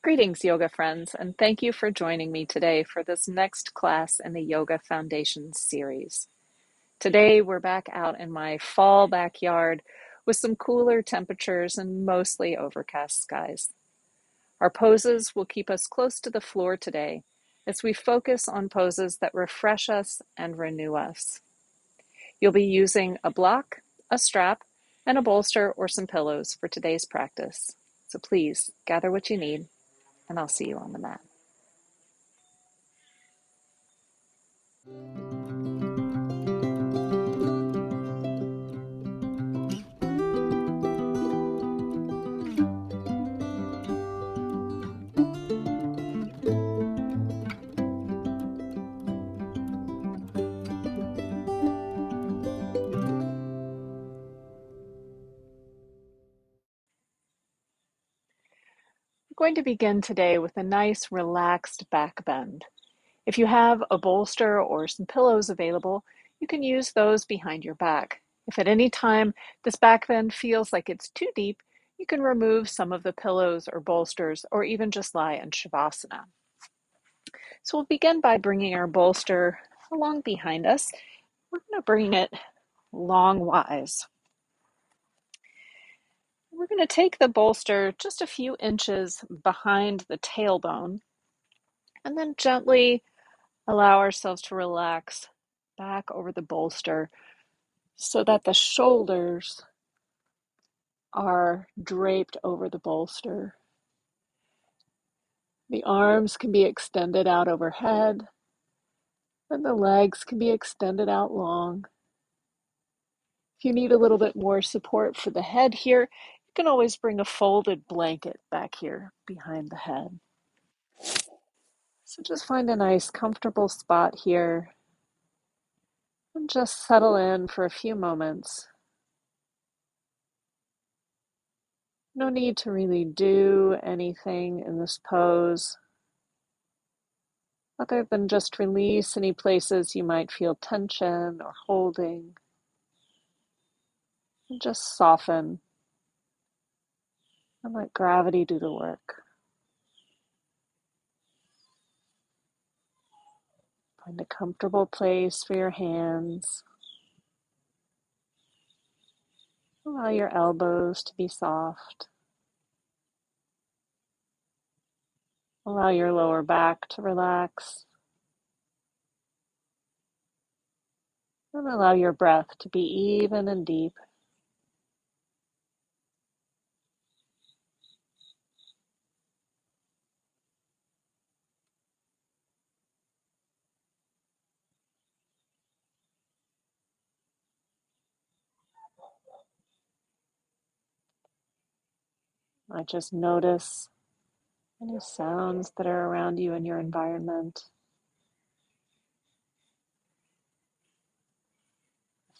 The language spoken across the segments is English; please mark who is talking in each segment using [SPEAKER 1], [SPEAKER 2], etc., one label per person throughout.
[SPEAKER 1] Greetings, yoga friends, and thank you for joining me today for this next class in the Yoga Foundations series. Today, we're back out in my fall backyard with some cooler temperatures and mostly overcast skies. Our poses will keep us close to the floor today as we focus on poses that refresh us and renew us. You'll be using a block, a strap, and a bolster or some pillows for today's practice. So please gather what you need, and I'll see you on the mat. We're going to begin today with a nice relaxed back bend. If you have a bolster or some pillows available, you can use those behind your back. If at any time this back bend feels like it's too deep, you can remove some of the pillows or bolsters or even just lie in Shavasana. So we'll begin by bringing our bolster along behind us. We're going to bring it longwise. We're going to take the bolster just a few inches behind the tailbone and then gently allow ourselves to relax back over the bolster so that the shoulders are draped over the bolster. The arms can be extended out overhead, and the legs can be extended out long. If you need a little bit more support for the head here, you can always bring a folded blanket back here behind the head. So just find a nice comfortable spot here and just settle in for a few moments. No need to really do anything in this pose other than just release any places you might feel tension or holding, and just soften and let gravity do the work. Find a comfortable place for your hands. Allow your elbows to be soft. Allow your lower back to relax. And allow your breath to be even and deep. I just notice any sounds that are around you in your environment.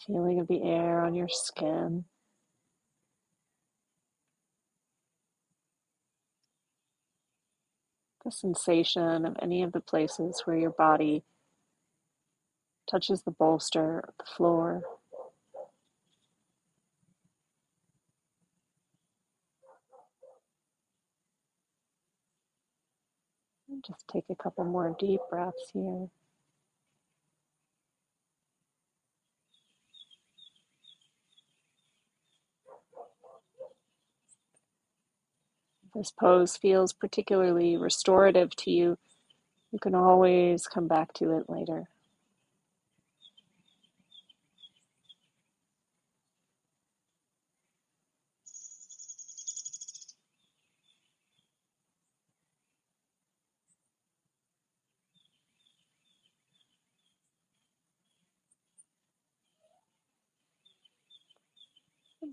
[SPEAKER 1] Feeling of the air on your skin. The sensation of any of the places where your body touches the bolster or the floor. And just take a couple more deep breaths here. If this pose feels particularly restorative to you, you can always come back to it later.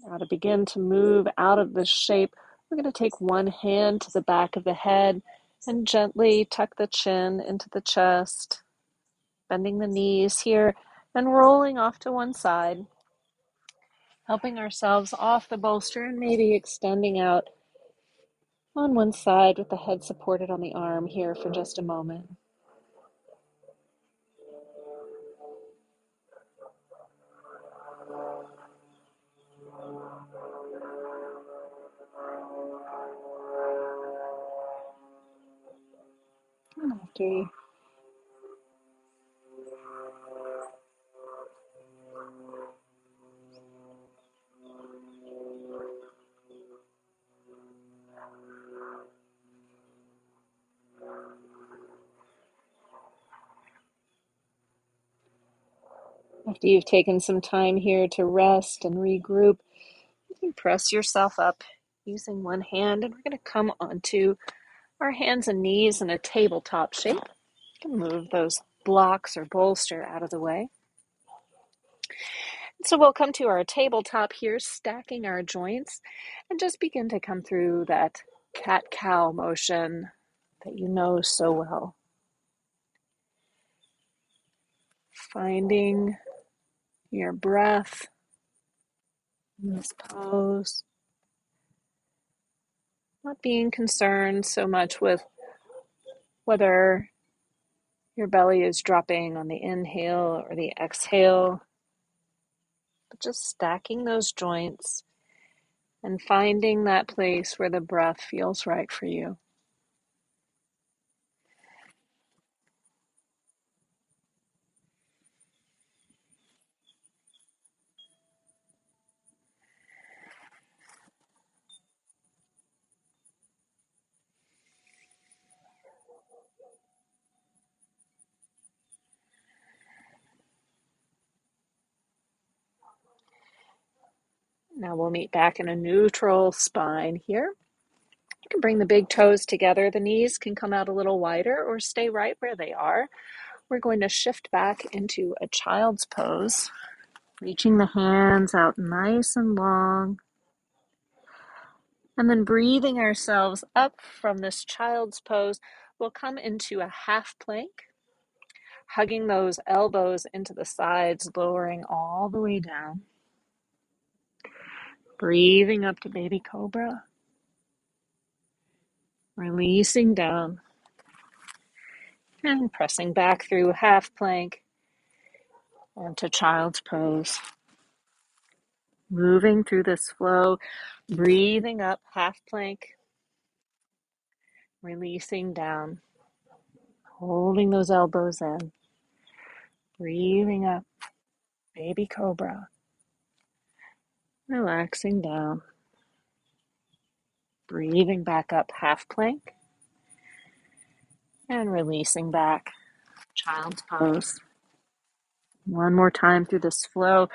[SPEAKER 1] Now to begin to move out of this shape, we're going to take one hand to the back of the head and gently tuck the chin into the chest, bending the knees here and rolling off to one side, helping ourselves off the bolster and maybe extending out on one side with the head supported on the arm here for just a moment. Namaste. After you've taken some time here to rest and regroup, you can press yourself up using one hand, and we're going to come onto our hands and knees in a tabletop shape. You can move those blocks or bolster out of the way. So we'll come to our tabletop here, stacking our joints, and just begin to come through that cat-cow motion that you know so well. Finding your breath in this pose. Not being concerned so much with whether your belly is dropping on the inhale or the exhale, but just stacking those joints and finding that place where the breath feels right for you. Now we'll meet back in a neutral spine here. You can bring the big toes together. The knees can come out a little wider or stay right where they are. We're going to shift back into a child's pose, reaching the hands out nice and long, and then breathing ourselves up from this child's pose. We'll come into a half plank, hugging those elbows into the sides, lowering all the way down. Breathing up to baby cobra, releasing down, and pressing back through half plank into child's pose. Moving through this flow, breathing up half plank, releasing down, holding those elbows in, breathing up, baby cobra, relaxing down, breathing back up half plank, and releasing back, child's pose. One more time through this flow,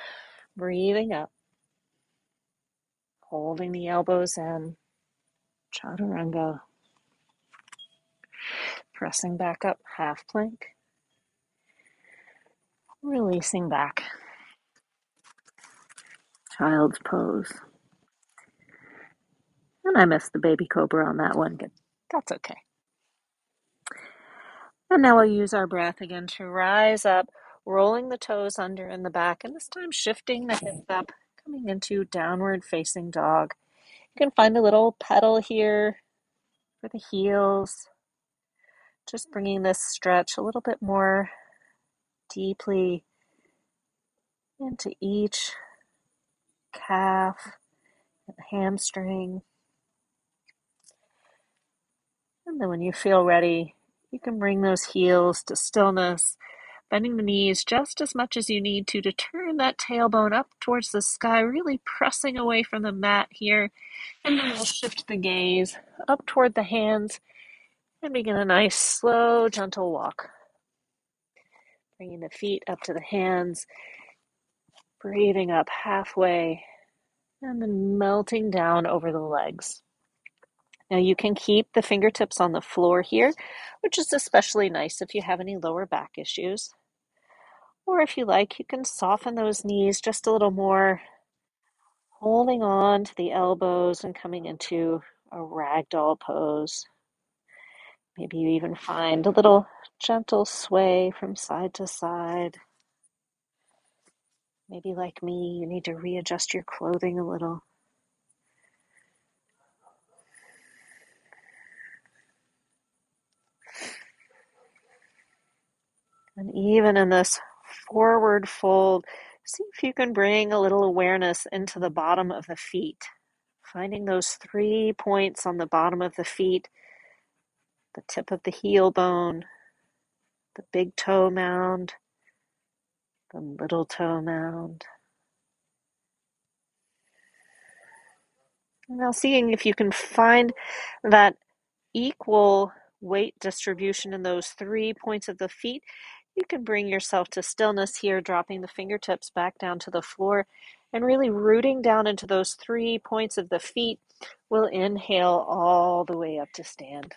[SPEAKER 1] breathing up, holding the elbows in, chaturanga, pressing back up half plank, releasing back, child's pose. And I missed the baby cobra on that one. That's okay. And now we'll use our breath again to rise up, rolling the toes under in the back, and this time shifting the hips up, coming into downward facing dog. You can find a little pedal here for the heels, just bringing this stretch a little bit more deeply into each calf and hamstring. And then when you feel ready, you can bring those heels to stillness, bending the knees just as much as you need to turn that tailbone up towards the sky, really pressing away from the mat here. And then we'll shift the gaze up toward the hands and begin a nice, slow, gentle walk. Bringing the feet up to the hands, breathing up halfway, and then melting down over the legs. Now you can keep the fingertips on the floor here, which is especially nice if you have any lower back issues. Or if you like, you can soften those knees just a little more, holding on to the elbows and coming into a ragdoll pose. Maybe you even find a little gentle sway from side to side. Maybe like me, you need to readjust your clothing a little. And even in this forward fold, see if you can bring a little awareness into the bottom of the feet. Finding those 3 points on the bottom of the feet, the tip of the heel bone, the big toe mound, the little toe mound. Now seeing if you can find that equal weight distribution in those 3 points of the feet, you can bring yourself to stillness here, dropping the fingertips back down to the floor and really rooting down into those 3 points of the feet. We'll inhale all the way up to stand.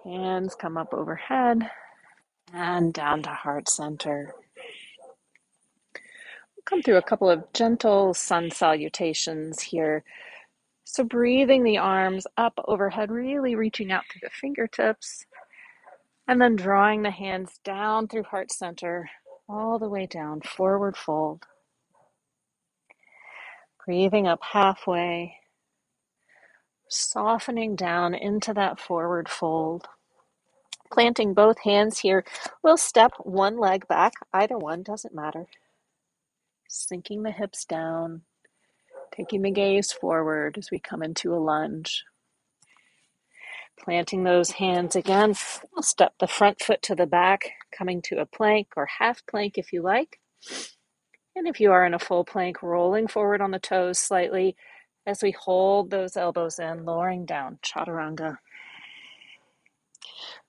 [SPEAKER 1] Hands come up overhead and down to heart center. We'll come through a couple of gentle sun salutations here. So breathing the arms up overhead, really reaching out through the fingertips, and then drawing the hands down through heart center, all the way down, forward fold. Breathing up halfway, softening down into that forward fold. Planting both hands here, we'll step one leg back, either one, doesn't matter. Sinking the hips down, taking the gaze forward as we come into a lunge. Planting those hands again, we'll step the front foot to the back, coming to a plank or half plank if you like. And if you are in a full plank, rolling forward on the toes slightly as we hold those elbows in, lowering down, chaturanga.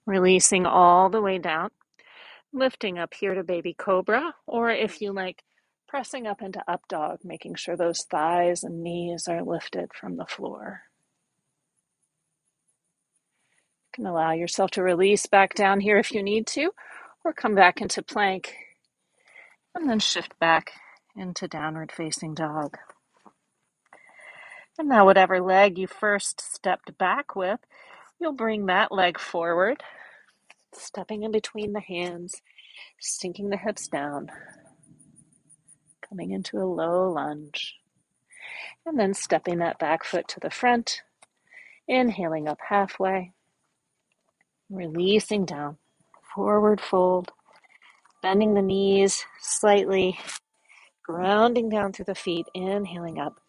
[SPEAKER 1] Releasing all the way down, lifting up here to baby cobra, or if you like, pressing up into up dog, making sure those thighs and knees are lifted from the floor. You can allow yourself to release back down here if you need to, or come back into plank, and then shift back into downward facing dog. And now whatever leg you first stepped back with, you'll bring that leg forward, stepping in between the hands, sinking the hips down, coming into a low lunge, and then stepping that back foot to the front, inhaling up halfway, releasing down, forward fold, bending the knees slightly, grounding down through the feet, inhaling up,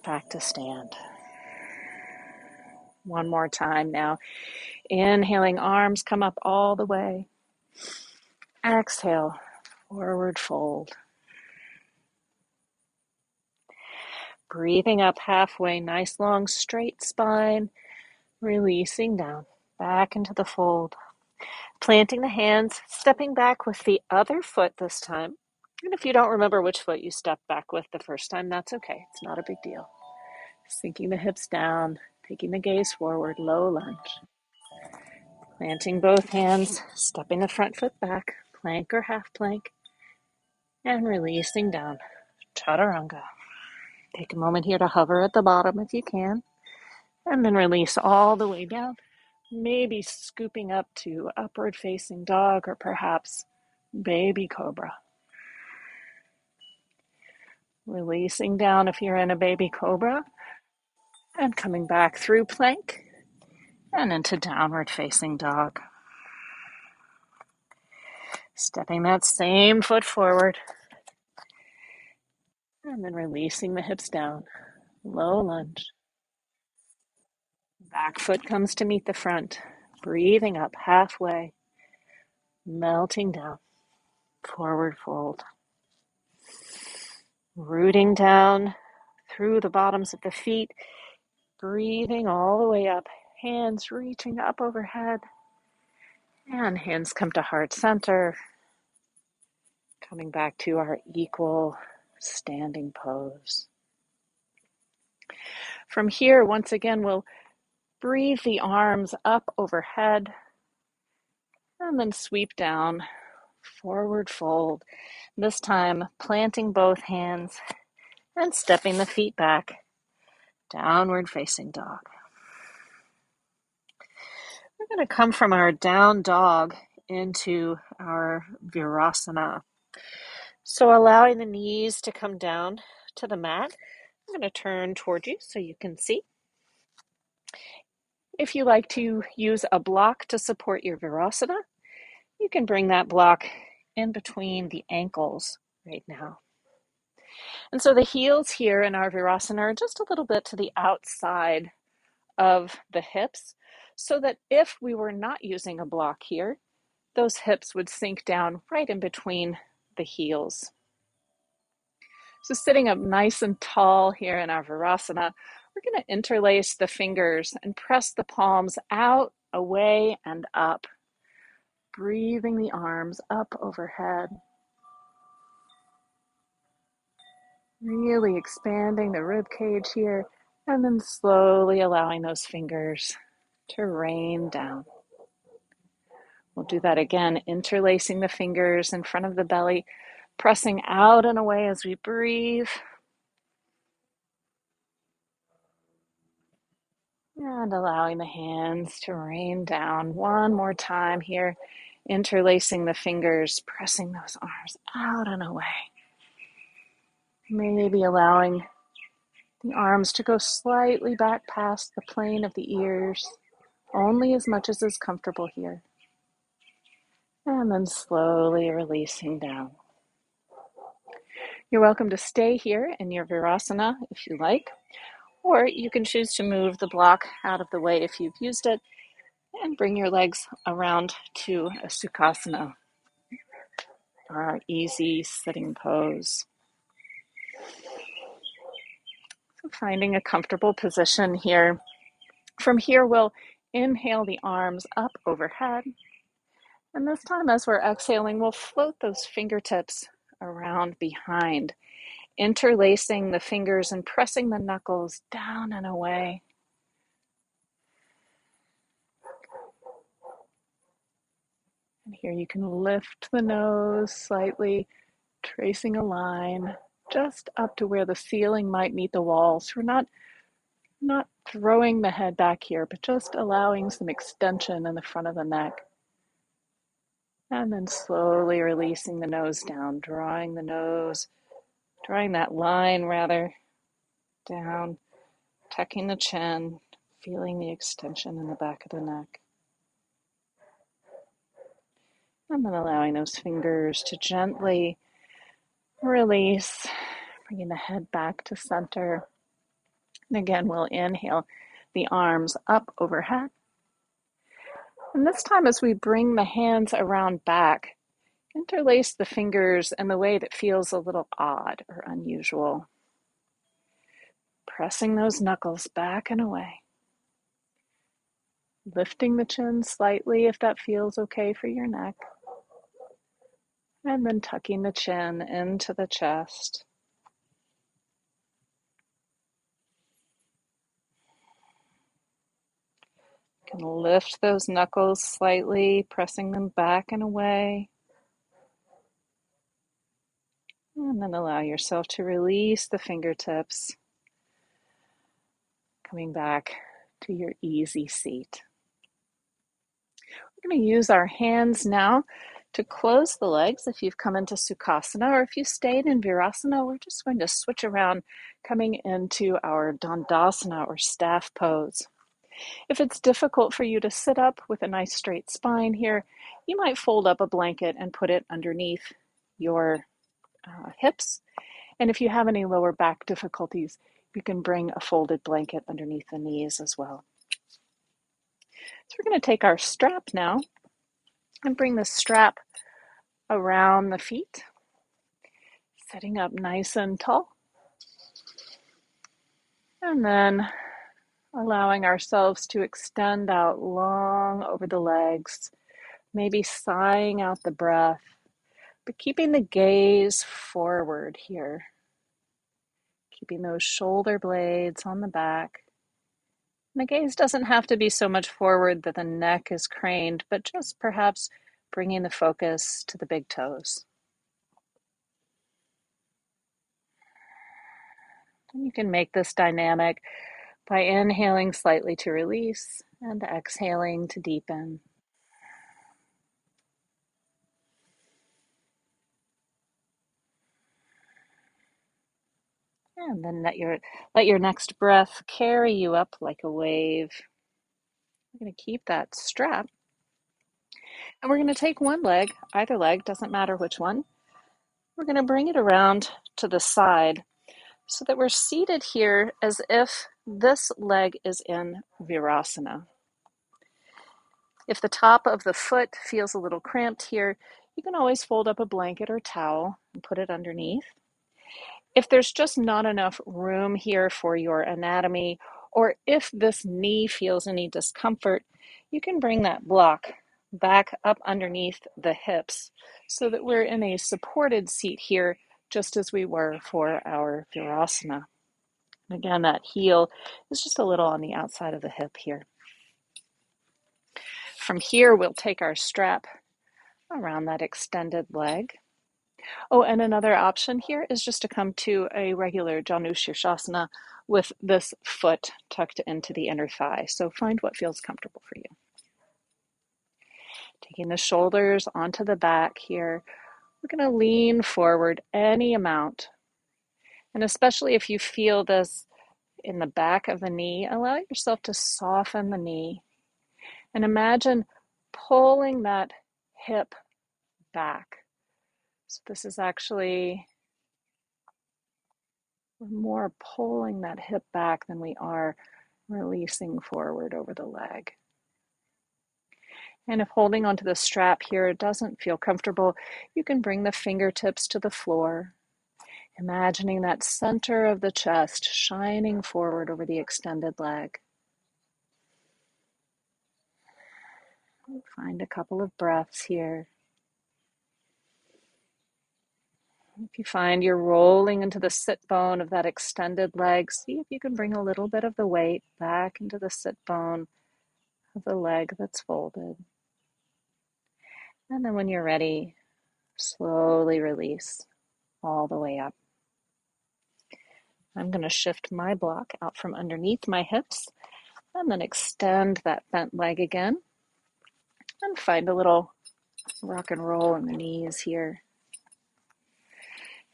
[SPEAKER 1] back to stand. One more time now. Inhaling, arms come up all the way. Exhale, forward fold. Breathing up halfway, nice long straight spine. Releasing down, back into the fold. Planting the hands, stepping back with the other foot this time. And if you don't remember which foot you stepped back with the first time, that's okay. It's not a big deal. Sinking the hips down, taking the gaze forward, low lunge. Planting both hands, stepping the front foot back, plank or half plank, and releasing down, chaturanga. Take a moment here to hover at the bottom if you can, and then release all the way down, maybe scooping up to upward facing dog or perhaps baby cobra. Releasing down if you're in a baby cobra, and coming back through plank and into downward facing dog. Stepping that same foot forward, and then releasing the hips down, low lunge. Back foot comes to meet the front, breathing up halfway, melting down, forward fold. Rooting down through the bottoms of the feet, breathing all the way up, hands reaching up overhead, and hands come to heart center, coming back to our equal standing pose. From here, once again, we'll breathe the arms up overhead, and then sweep down, forward fold. This time, planting both hands and stepping the feet back, downward facing dog. We're going to come from our down dog into our Varasana. So allowing the knees to come down to the mat. I'm going to turn toward you so you can see. If you like to use a block to support your Varasana, you can bring that block in between the ankles right now. And so the heels here in our Virasana are just a little bit to the outside of the hips so that if we were not using a block here, those hips would sink down right in between the heels. So sitting up nice and tall here in our Varasana, we're going to interlace the fingers and press the palms out, away, and up, breathing the arms up overhead. Really expanding the rib cage here, and then slowly allowing those fingers to rain down. We'll do that again, interlacing the fingers in front of the belly, pressing out and away as we breathe. And allowing the hands to rain down one more time here, interlacing the fingers, pressing those arms out and away. Maybe allowing the arms to go slightly back past the plane of the ears, only as much as is comfortable here. And then slowly releasing down. You're welcome to stay here in your Virasana if you like, or you can choose to move the block out of the way if you've used it and bring your legs around to a Sukhasana, our easy sitting pose. So finding a comfortable position here. From here, we'll inhale the arms up overhead. And this time, as we're exhaling, we'll float those fingertips around behind, interlacing the fingers and pressing the knuckles down and away. And here you can lift the nose slightly, tracing a line just up to where the ceiling might meet the walls. We're not throwing the head back here, but just allowing some extension in the front of the neck. And then slowly releasing the nose down, drawing that line rather down, tucking the chin, feeling the extension in the back of the neck. And then allowing those fingers to gently release, bringing the head back to center. And again, we'll inhale the arms up overhead. And this time, as we bring the hands around back, interlace the fingers in the way that feels a little odd or unusual. Pressing those knuckles back and away. Lifting the chin slightly if that feels okay for your neck. And then tucking the chin into the chest. You can lift those knuckles slightly, pressing them back and away. And then allow yourself to release the fingertips, coming back to your easy seat. We're going to use our hands now to close the legs if you've come into Sukhasana, or if you stayed in Virasana, we're just going to switch around, coming into our Dandasana or staff pose. If it's difficult for you to sit up with a nice straight spine here, you might fold up a blanket and put it underneath your hips. And if you have any lower back difficulties, you can bring a folded blanket underneath the knees as well. So we're going to take our strap now and bring the strap around the feet, sitting up nice and tall. And then allowing ourselves to extend out long over the legs, maybe sighing out the breath, but keeping the gaze forward here. Keeping those shoulder blades on the back. And the gaze doesn't have to be so much forward that the neck is craned, but just perhaps bringing the focus to the big toes. And you can make this dynamic by inhaling slightly to release and exhaling to deepen. And then let your next breath carry you up like a wave. We're going to keep that strap. And we're going to take one leg, either leg, doesn't matter which one. We're going to bring it around to the side so that we're seated here as if this leg is in Virasana. If the top of the foot feels a little cramped here, you can always fold up a blanket or towel and put it underneath. If there's just not enough room here for your anatomy, or if this knee feels any discomfort, you can bring that block back up underneath the hips so that we're in a supported seat here, just as we were for our Virasana. Again, that heel is just a little on the outside of the hip here. From here, we'll take our strap around that extended leg. Oh, and another option here is just to come to a regular Janu Shirshasana with this foot tucked into the inner thigh. So find what feels comfortable for you. Taking the shoulders onto the back here, we're going to lean forward any amount. And especially if you feel this in the back of the knee, allow yourself to soften the knee and imagine pulling that hip back. So this is actually, we're more pulling that hip back than we are releasing forward over the leg. And if holding onto the strap here doesn't feel comfortable, you can bring the fingertips to the floor, imagining that center of the chest shining forward over the extended leg. Find a couple of breaths here. If you find you're rolling into the sit bone of that extended leg, see if you can bring a little bit of the weight back into the sit bone of the leg that's folded. And then when you're ready, slowly release all the way up. I'm going to shift my block out from underneath my hips and then extend that bent leg again and find a little rock and roll in the knees here.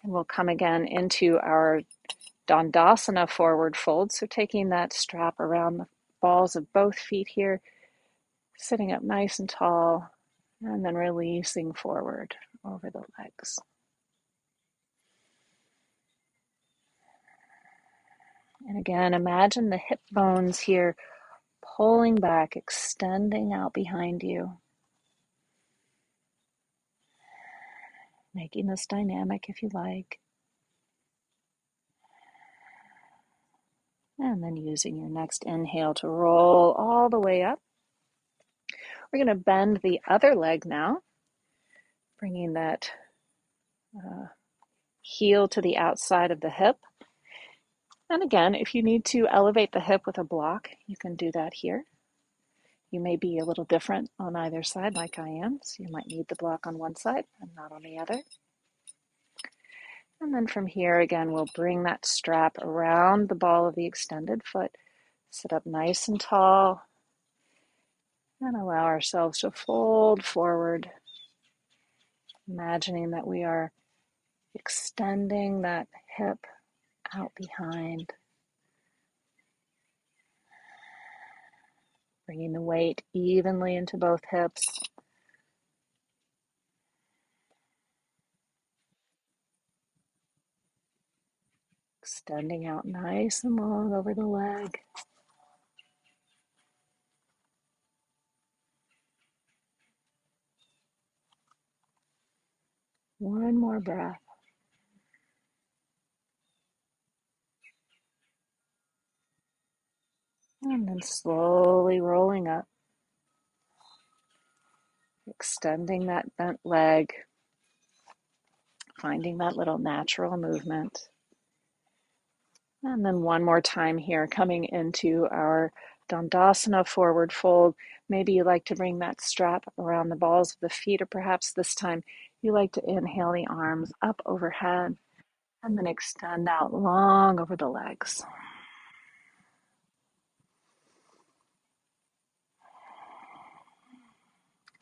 [SPEAKER 1] And we'll come again into our Dandasana forward fold. So taking that strap around the balls of both feet here, sitting up nice and tall, and then releasing forward over the legs. And again, imagine the hip bones here pulling back, extending out behind you, making this dynamic if you like. And then using your next inhale to roll all the way up. We're going to bend the other leg now, bringing that heel to the outside of the hip. And again, if you need to elevate the hip with a block, you can do that here. You may be a little different on either side, like I am, so you might need the block on one side and not on the other. And then from here, again, we'll bring that strap around the ball of the extended foot, sit up nice and tall, and allow ourselves to fold forward, imagining that we are extending that hip out behind, bringing the weight evenly into both hips. Extending out nice and long over the leg. One more breath. And then slowly rolling up, extending that bent leg, finding that little natural movement. And then one more time here, coming into our Dandasana forward fold. Maybe you like to bring that strap around the balls of the feet, or perhaps this time you like to inhale the arms up overhead and then extend out long over the legs.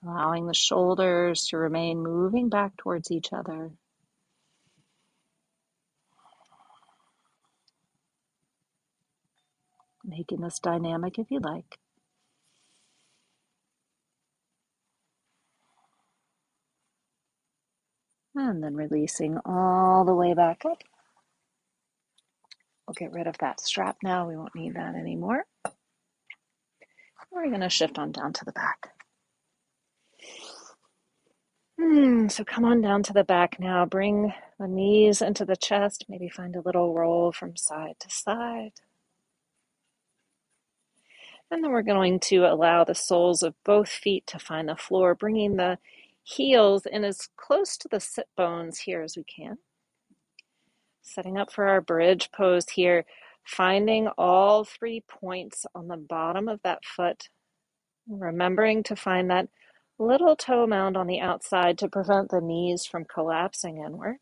[SPEAKER 1] Allowing the shoulders to remain moving back towards each other. Making this dynamic if you like. And then releasing all the way back up We'll get rid of that strap now. We won't need that anymore. We're going to shift on down to the back. So come on down to the back now. Bring the knees into the chest. Maybe find a little roll from side to side. And then we're going to allow the soles of both feet to find the floor, bringing the heels in as close to the sit bones here as we can. Setting up for our bridge pose here, finding all 3 points on the bottom of that foot. Remembering to find that little toe mound on the outside to prevent the knees from collapsing inward.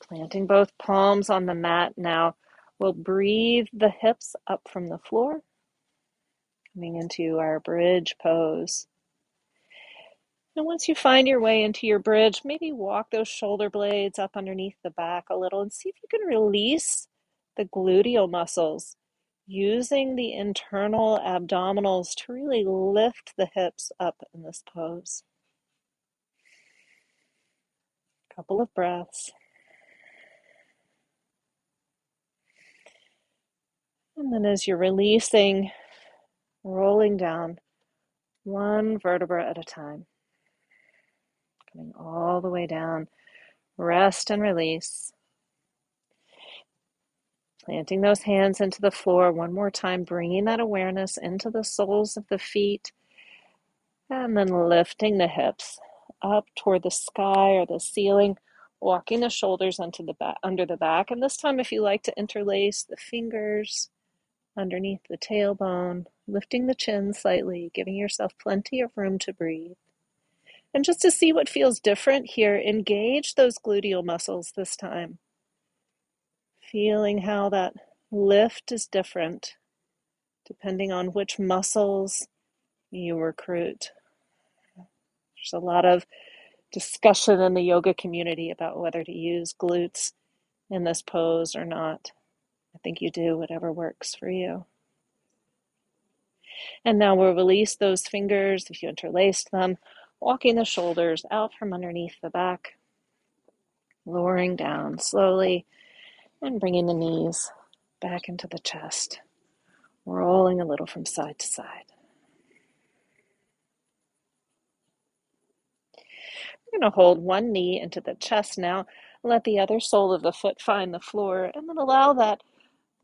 [SPEAKER 1] Planting both palms on the mat now. We'll breathe the hips up from the floor, coming into our bridge pose. And once you find your way into your bridge, maybe walk those shoulder blades up underneath the back a little and see if you can release the gluteal muscles, using the internal abdominals to really lift the hips up in this pose. Couple of breaths. And then as you're releasing, rolling down one vertebra at a time. Coming all the way down. Rest and release. Planting those hands into the floor one more time, bringing that awareness into the soles of the feet, and then lifting the hips up toward the sky or the ceiling, walking the shoulders onto the back, under the back. And this time, if you like to interlace the fingers underneath the tailbone, lifting the chin slightly, giving yourself plenty of room to breathe. And just to see what feels different here, engage those gluteal muscles this time. Feeling how that lift is different depending on which muscles you recruit. There's a lot of discussion in the yoga community about whether to use glutes in this pose or not. I think you do whatever works for you. And now we'll release those fingers if you interlaced them, walking the shoulders out from underneath the back, lowering down slowly and bringing the knees back into the chest, rolling a little from side to side. We're going to hold one knee into the chest now, let the other sole of the foot find the floor, and then allow that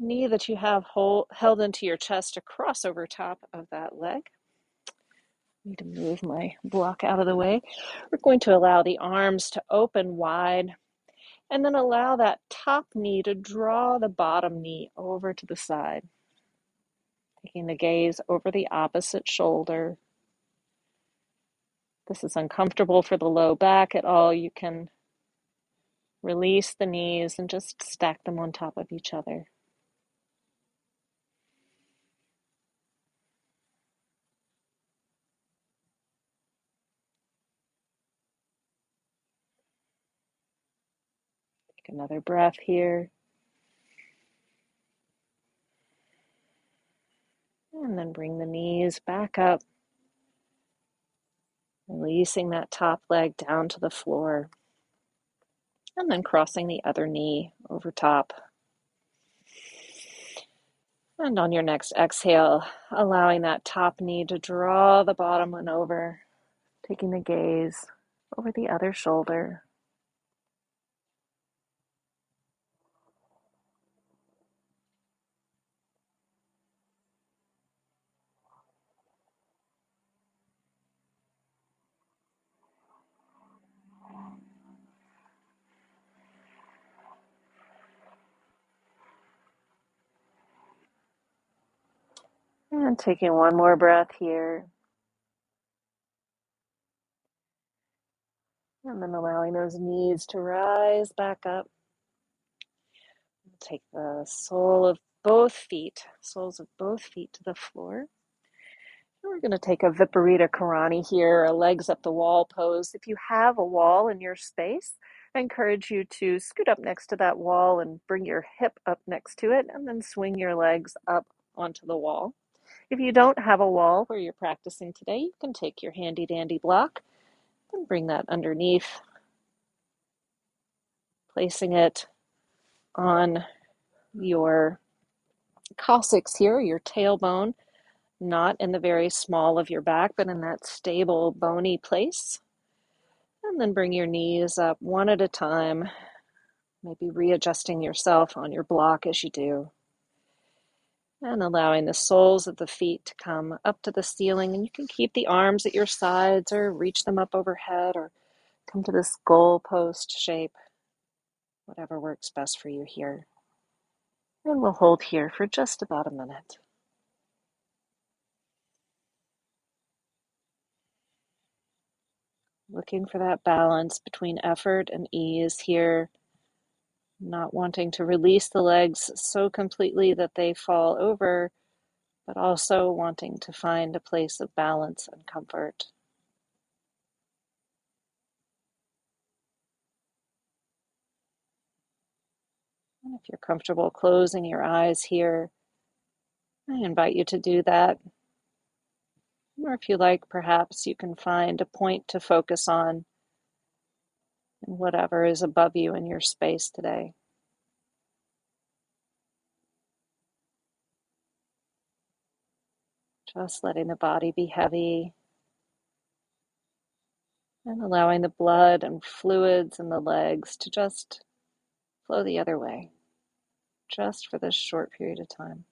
[SPEAKER 1] knee that you have held into your chest to cross over top of that leg. I need to move my block out of the way. We're going to allow the arms to open wide, and then allow that top knee to draw the bottom knee over to the side. Taking the gaze over the opposite shoulder. If this is uncomfortable for the low back at all, you can release the knees and just stack them on top of each other. Take another breath here. And then bring the knees back up, releasing that top leg down to the floor. And then crossing the other knee over top. And on your next exhale, allowing that top knee to draw the bottom one over, taking the gaze over the other shoulder. And taking one more breath here. And then allowing those knees to rise back up. Take the soles of both feet to the floor. And we're going to take a Viparita Karani here, a legs up the wall pose. If you have a wall in your space, I encourage you to scoot up next to that wall and bring your hip up next to it, and then swing your legs up onto the wall. If you don't have a wall where you're practicing today, you can take your handy dandy block and bring that underneath, placing it on your coccyx here, your tailbone, not in the very small of your back, but in that stable, bony place. And then bring your knees up one at a time, maybe readjusting yourself on your block as you do. And allowing the soles of the feet to come up to the ceiling. And you can keep the arms at your sides or reach them up overhead or come to this goal post shape, whatever works best for you here. And we'll hold here for just about a minute. Looking for that balance between effort and ease here, not wanting to release the legs so completely that they fall over, but also wanting to find a place of balance and comfort. And if you're comfortable closing your eyes here, I invite you to do that. Or if you like, perhaps you can find a point to focus on in whatever is above you in your space today. Just letting the body be heavy and allowing the blood and fluids in the legs to just flow the other way, just for this short period of time.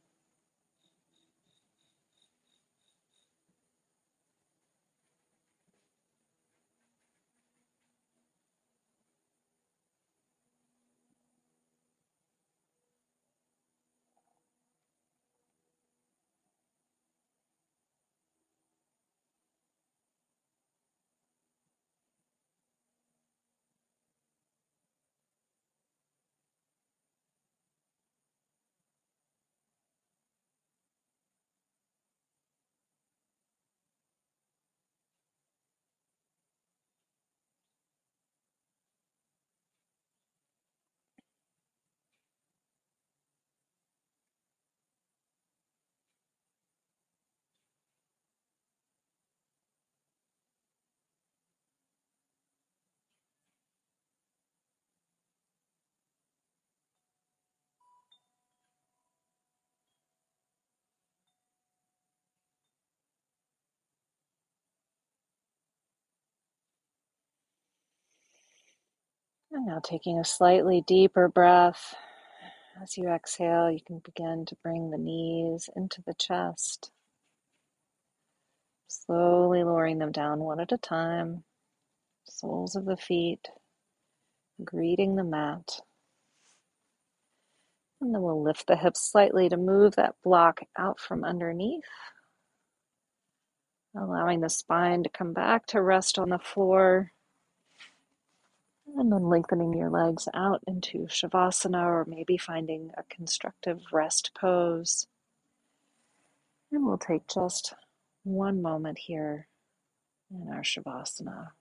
[SPEAKER 1] And now taking a slightly deeper breath. As you exhale, you can begin to bring the knees into the chest, slowly lowering them down one at a time, soles of the feet greeting the mat. And then we'll lift the hips slightly to move that block out from underneath, allowing the spine to come back to rest on the floor. And then lengthening your legs out into Shavasana, or maybe finding a constructive rest pose. And we'll take just one moment here in our Shavasana.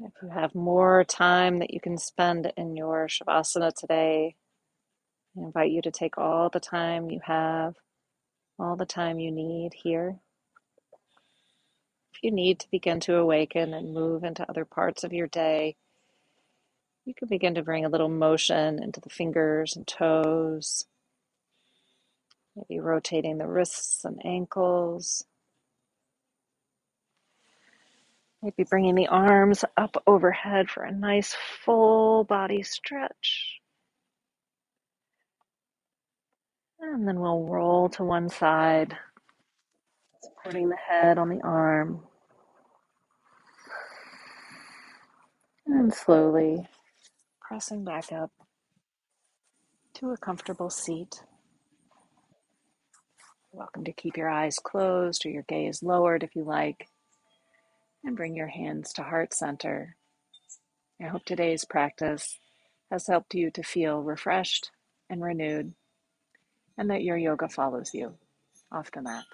[SPEAKER 1] If you have more time that you can spend in your Shavasana today, I invite you to take all the time you have, all the time you need here. If you need to begin to awaken and move into other parts of your day, You can begin to bring a little motion into the fingers and toes, maybe rotating the wrists and ankles, maybe bringing the arms up overhead for a nice full body stretch. And then we'll roll to one side, supporting the head on the arm, and slowly pressing back up to a comfortable seat. You're welcome to keep your eyes closed or your gaze lowered if you like, and bring your hands to heart center. I hope today's practice has helped you to feel refreshed and renewed, and that your yoga follows you off the mat.